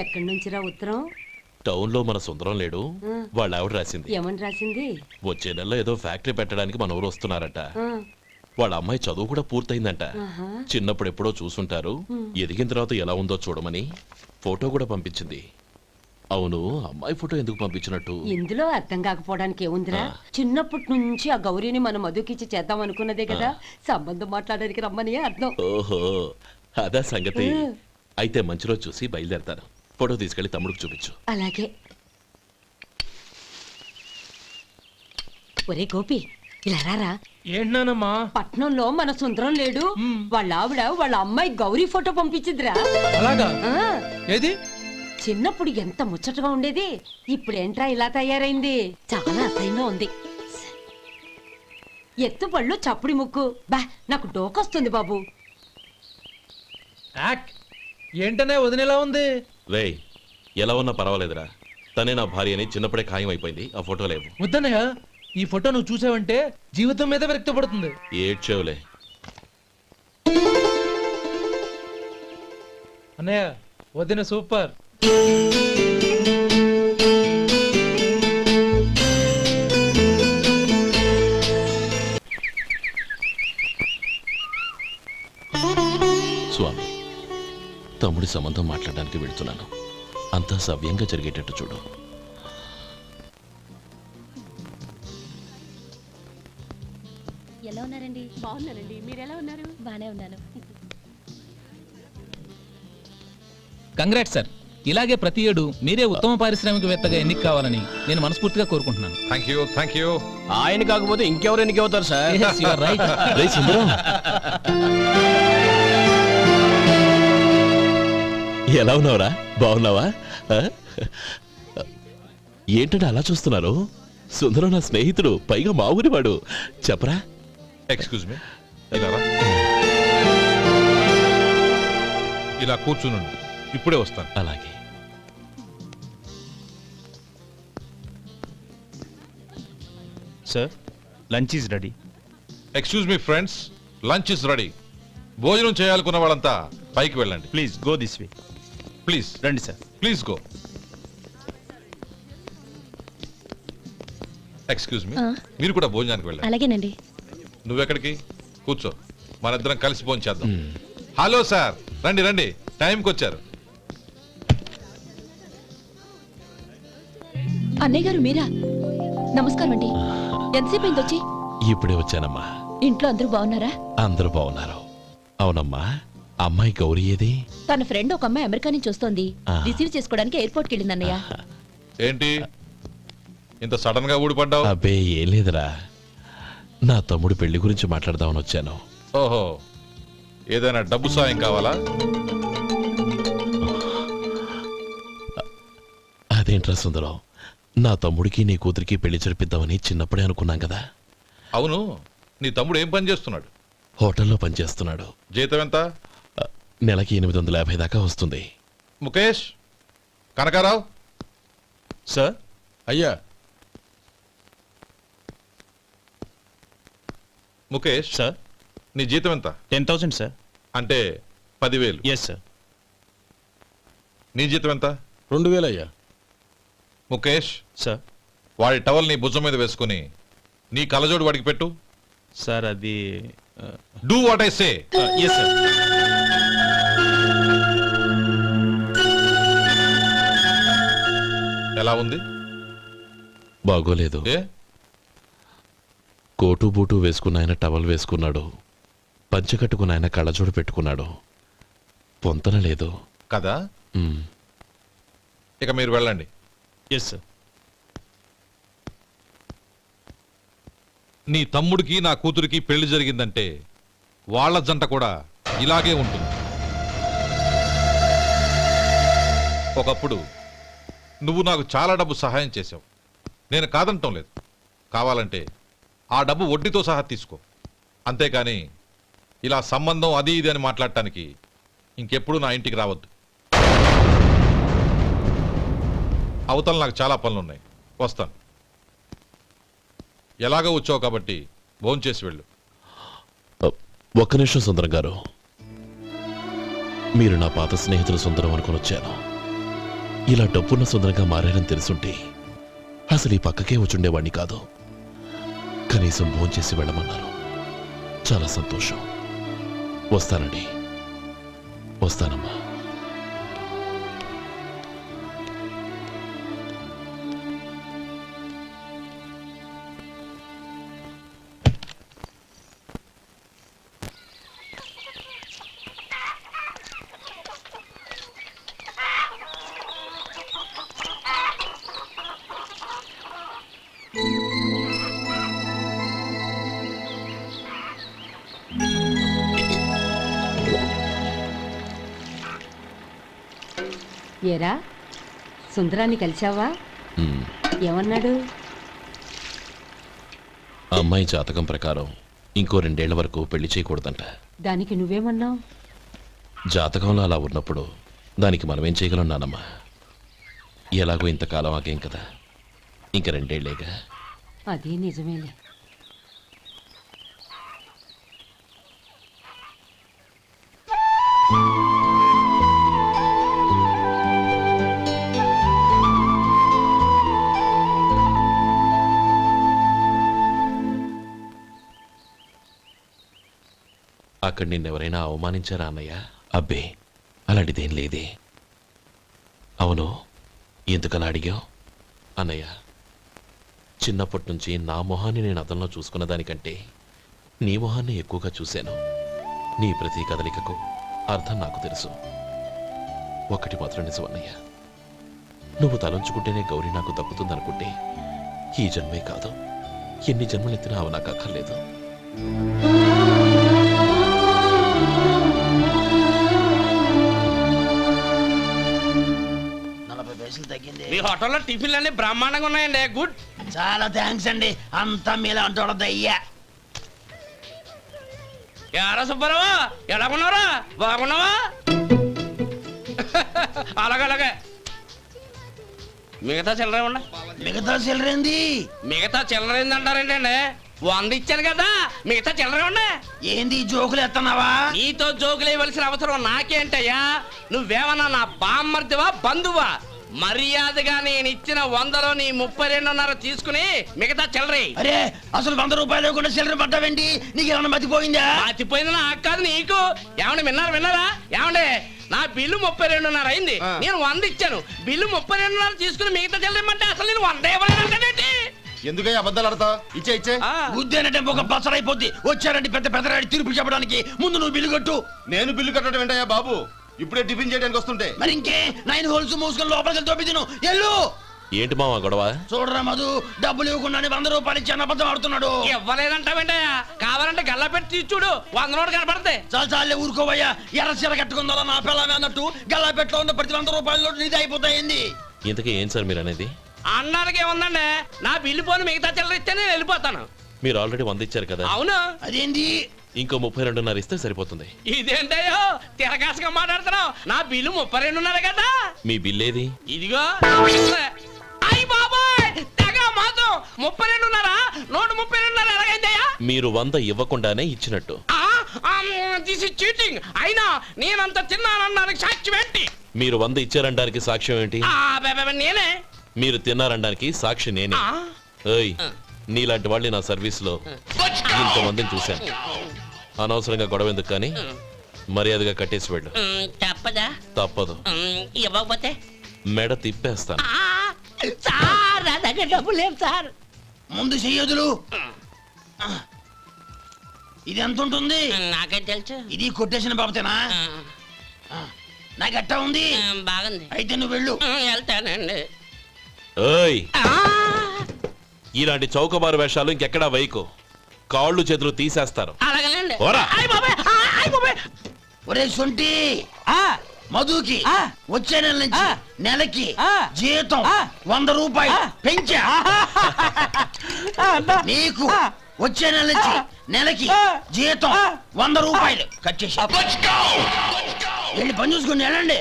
ఎక్కడి నుంచిరా ఉత్తరం? టౌన్ లో మన సుందరం లేడు, వాళ్ళ ఆవిడ రాసింది. ఏమని రాసింది? వచ్చే నెలలో ఏదో ఫ్యాక్టరీ పెట్టడానికి మన ఊరు వస్తున్నారట. వాళ్ళ అమ్మాయి చదువు కూడా పూర్తయిందంట. చిన్నప్పుడు ఎప్పుడో చూసుంటారు, ఎదిగిన తర్వాత ఎలా ఉందో చూడమని ఫోటో కూడా పంపించింది. అవును, అమ్మాయి ఫోటో ఎందుకు పంపించినట్టు? ఇందులో అర్థం కాకపోవడానికి ఏముందిరా, చిన్నప్పటి నుంచి ఆ గౌరీని మనం మధుకిచ్చి చేద్దాం అనుకున్నదే కదా, సంబంధం మాట్లాడడానికి రమ్మని అర్థం. ఓహో, అదా సంగతి. అయితే మంచి రోజు చూసి బయలుదేరతాను. ఫోటో తీసుకెళ్లి తమ్ముడికి చూపించు. అలాగే. ఒరే గోపి, ఇలా రారా. ఏంటన్నానమ్మా? పట్నంలో మన సుందరం లేడు, వాళ్ళ ఆవిడ వాళ్ళ అమ్మాయి గౌరీ ఫోటో పంపించిద్రా. అలాగా? ఏది? చిన్నప్పుడు ఎంత ముచ్చటగా ఉండేది, ఇప్పుడేంట్రా ఇలా తయారైంది? చాలా అసహ్యంగా ఉంది. ఎత్తు పళ్ళు చప్పుడి ముక్కు, బా నాకు డోకొస్తుంది బాబు. ఏంటనే వదినేలా ఉంది? రేయ్, ఎలా ఉన్నా పర్వాలేదురా, తనే నా భార్య అని చిన్నప్పుడే ఖాయం అయిపోయింది. ఆ ఫోటో లేవు. వద్దన్నయ్య, ఈ ఫోటో నువ్వు చూసావంటే జీవితం మీద వ్యక్తపడుతుంది. ఏడ్చేవులే. అన్నయ్య, వదిన సూపర్. స్వామి, తమ్ముడి సంబంధం మాట్లాడడానికి వెళ్తున్నాను. అంతా సవ్యంగా జరిగేటట్టు చూడు. ఎలా ఉన్నారండి? బాగున్నానండి, మీరు ఎలా ఉన్నారు? బానే ఉన్నాను. Congrats sir. ఇలాగే ప్రతి ఏడు మీరే ఉత్తమ పారిశ్రామికవేత్తగా ఎన్నిక కావాలని నేను మనస్ఫూర్తిగా కోరుకుంటున్నాను. Thank you. ఆయన కాకపోతే ఇంకెవరు ఎన్నిక అవుతారు sir? Yes, you are right. రేయ్ సుందరం, ఎలా ఉన్నావురా? బాగున్నావా? ఏంటంటే అలా చూస్తున్నారు? సుందరం నా స్నేహితుడు, పైగా మా ఊరివాడు. చెప్పరా? ఎక్స్క్యూజ్ మీ, ఇలా కూర్చునుండు, ఇప్పుడే వస్తాను. అలాగే. Sir, lunch is ready. Excuse me friends, lunch is ready. భోజనం చేయాలనుకున్న వాళ్ళంతా పైకి వెళ్ళండి. Please go this way. Please రండి sir. Please go. Excuse me, మీరు కూడా భోజనానికి వెళ్ళండి. అలాగేనండి. నువ్వెక్కడికి? కూర్చో, మనిద్దరం కలిసి భోజనం చేద్దాం. హలో సార్, రండి రండి, టైంకి వచ్చారు. అన్నయ్య గారు మీరా? నమస్కారం అండి. ఎంతసేపు అయింది వచ్చి? ఇప్పుడే వచ్చానమ్మా. ఇంట్లో అందరూ బాగున్నారా? అందరూ బాగున్నారు. అవునమ్మా, అమ్మాయి గౌరీ ఏది? తన ఫ్రెండ్ ఒక అమ్మాయి అమెరికా నుంచి వస్తోంది, రిసీవ్ చేసుకోవడానికి ఎయిర్పోర్ట్కి వెళ్ళింది అన్నయ్య. ఏంటి ఇంత సడన్ గా ఊడిపడ్డావు? అబ్బే ఏం లేదురా, నా తమ్ముడు పెళ్లి గురించి మాట్లాడదామని వచ్చాను. ఓహో, ఏదైనా డబ్బు సాయం కావాలా? అదేంట్రా సుందరం, నా తమ్ముడికి నీ కూతురికి పెళ్లి జరిపిద్దామని చిన్నప్పుడే అనుకున్నాం కదా. అవును, నీ తమ్ముడు ఏం పని చేస్తున్నాడు? హోటల్లో పనిచేస్తున్నాడు. జీతం ఎంత? నెలకి 850 దాకా వస్తుంది. ముఖేష్, కనకారావు. సార్. అయ్యా ముఖేష్ సార్. నీ జీతం ఎంత? 10,000 సార్. అంటే 10,000. Yes sir. నీ జీతం ఎంత? 2,000 అయ్యా. ముఖేష్ సార్. వాడి టవల్ నీ భుజం మీద వేసుకుని నీ కలజోడు వాడికి పెట్టు. సార్ అది do what I say. Yes sir. ఎలా ఉంది? బాగోలేదు. ఏ? కోటు బూటు వేసుకున్న ఆయన టవల్ వేసుకున్నాడు, పంచె కట్టుకున్న ఆయన కళ్ళజోడు పెట్టుకున్నాడు. పొంతన లేదు కదా. ఇక మీరు వెళ్ళండి. Yes sir. నీ తమ్ముడికి నా కూతురికి పెళ్లి జరిగిందంటే వాళ్ళ జంట కూడా ఇలాగే ఉంటుంది. ఒకప్పుడు నువ్వు నాకు చాలా డబ్బు సహాయం చేసావు, నేను కాదంటం లేదు. కావాలంటే ఆ డబ్బు వడ్డీతో సహా తీసుకో. అంతేకాని ఇలా సంబంధం అది ఇది అని మాట్లాడటానికి ఇంకెప్పుడు నా ఇంటికి రావద్దు. అవతల నాకు చాలా పనులున్నాయి, వస్తాను. ఎలాగో వచ్చావు కాబట్టి భోంచేసి వెళ్ళు. ఒక్క నిమిషం సుందరం గారు, మీరు నా పాత స్నేహితులు సుందరం అనుకుని వచ్చాను. ఇలా డబ్బున్న సుందరంగా మారారని తెలుసుంటే అసలు ఈ పక్కకే వచ్చుండేవాణ్ణి కాదు. కనీసం భోంచేసి వెళ్ళమన్నారు. చాలా సంతోషం. వస్తానండి. వస్తానమ్మా. ఏరా సుందరాన్ని కలిశావా? ఉమ్. ఏమన్నాడు? అమ్మాయి జాతకం ప్రకారం ఇంకో 2 ఏళ్ల వరకు పెళ్లి చేయకూడదంట. దానికి నువ్వేమన్నావు? జాతకంలో అలా ఉన్నప్పుడు దానికి మనమేం చేయగలం నానమ్మా? ఎలాగో ఇంతకాలం ఆగేం కదా, ఇంక 2 ఏళ్లేగా. అది నిజమేలే. అక్కడ నిన్నెవరైనా అవమానించారా అన్నయ్య? అబ్బే, అలాంటిదేం లేదే. అవును, ఎందుకలా అడిగావు? అన్నయ్య, చిన్నప్పటి నుంచి నా మొహాన్ని నేను అతనిలో చూసుకున్న దానికంటే నీ మొహాన్ని ఎక్కువగా చూశాను. నీ ప్రతి కదలికకు అర్థం నాకు తెలుసు. ఒకటి మాత్రం నిజం అన్నయ్య, నువ్వు తలంచుకుంటేనే గౌరీ నాకు దక్కుతుందనుకుంటే ఈ జన్మే కాదు, ఎన్ని జన్మలెత్తినా అవి నాకు అక్కర్లేదు. మీ హోటల్లో టిఫిన్లు అన్ని బ్రహ్మాండంగా ఉన్నాయండి. గుడ్. చాలా థ్యాంక్స్ అండి. అంతా మీలా అంటోడదయ్యా. యారా సుబ్బారావు, ఎలా ఉన్నారా? బాగున్నావా? అలాగే మిగతా చిల్లర ఉన్నా. మిగతా చిల్లరేంది? మిగతా చిల్లర ఏందంటారండి అండి? 100 ఇచ్చాను కదా, మిగతా చిల్లర ఉన్నా. ఏంది జోకులు ఎత్తన్నావా? నీతో జోకులు వేయవలసిన అవసరం నాకేంటయ్యా? నువ్వేమన్నా నా బామ్మర్దివా, బంధువా? మర్యాదగా నేను ఇచ్చిన 100లో నీ 32.5 తీసుకుని మిగతా చిల్లరే. అరే, అసలు 100 రూపాయలు కూడా చిల్లర పడ్డావేంటి? నీకేమన్నా మతిపోయిందా? మర్చిపోయింది నాకు కాదు, నీకు. ఏమండి విన్నారా? ఏమండి, నా బిల్లు 32.5 అయింది. నేను 100 ఇచ్చాను. బిల్లు 32.5 తీసుకుని మిగతా చిల్లరేమంటే అసలు నేను 100 ఇవ్వలేదంటే ఎందుకయ్యా అబద్ధాలు ఆడతా? ఇచ్చే బుద్ధేనంటే ఒక బసరైపోద్ది. వచ్చారంటే పెద్ద పెద్దరాడి తీర్పు చెప్పడానికి ముందు నువ్వు బిల్లు కట్టు. నేను బిల్లు కట్టడం ఏంటయ్యా బాబు? ఇప్పుడే టిఫిన్ చేయడానికి వస్తుంటే. మరి ఇంకే 9 హోల్స్ మూసుకొని లోపలికి తోపి తిను. ఎల్లు. ఏంటి మావా గొడవ? చూడరా మధు, డబ్బులు ఇవ్వకుండా 100 రూపాయలు ఇచ్చి అబద్ధం ఆడుతున్నాడు. ఇవ్వలేదంటావేంటయ్యా? కావాలంటే గల్లా పెట్టి తీసి చూడు, 100 నోటు కనపడతాయి. చాలే ఊరుకోవయ్యా. ఎర్ర చీర కట్టుకుందా నా పిల్లమే అన్నట్టు గల్లాపెట్లో ఉన్న ప్రతి 100 రూపాయలు నీది అయిపోతాయింది. ఇంతకీ ఏం సార్ మీరు అనేది? అన్నానికి ఏముందండి, నా బిల్లు పోను మిగతా చిల్లర ఇస్తే నేను వెళ్ళిపోతాను. మీరు ఆల్రెడీ 100 ఇచ్చారు కదా. అవును. అదేంటి? ఇంకో 32.5 ఇస్తే సరిపోతుంది. ఇదేంటయ్యో తిరగాసుగా మాట్లాడుతున్నావు? నా బిల్లు 32.5 కదా. మీ బిల్ ఏది? ఇదిగో. అయ్య బాబాయ్, తెగ మాతో 32.5 నోటు 32.5 ఎలాగైందయ్యా? మీరు 100 ఇవ్వకుండానే ఇచ్చినట్టు. This is cheating. అయినా నేనంత తిన్నానన్నానికి సాక్ష్యం ఏంటి? మీరు 100 ఇచ్చారనడానికి సాక్ష్యం ఏంటి? నేనే. మీరు తిన్నారనడానికి సాక్షి నేనే. ఏయ్, నీలాంటి వాళ్ళని నా సర్వీస్ లో ఇంతమందిని చూశాను. అనవసరంగా గొడవ ఎందుకు కానీ మర్యాదగా కట్టేసి వెళ్ళు. తప్పదా? తప్పదు. ఇవ్వకపోతే మెడ తిప్పేస్తాను. సార్, నా దగ్గర డబ్బు లేదు సార్. ముందు చెయ్యదులు. ఇది ఎంత ఉంటుంది? నాకేం తెలుసు. ఇది కొట్టేసిన బాబతేనా? నాకు అట్టా ఉంది. బాగుంది. అయితే నువ్వు వెళ్ళు. వెళ్తానండి. ఏయ్, ఇలాంటి చౌకబారు వేషాలు ఇంకెక్కడా వైకు. కాళ్ళు చేతులు తీసేస్తారు. అలాగేనండి. ఓరా. ఒరే సొంటి, మధుకి వచ్చే నెల నుంచి నెలకి జీతం 100 రూపాయలు పెంచా. నీకు వచ్చే నెల నుంచి నెలకి జీతం 100 రూపాయలు కట్ చేసి వెళ్ళి పని చూసుకుని వెళ్ళండి.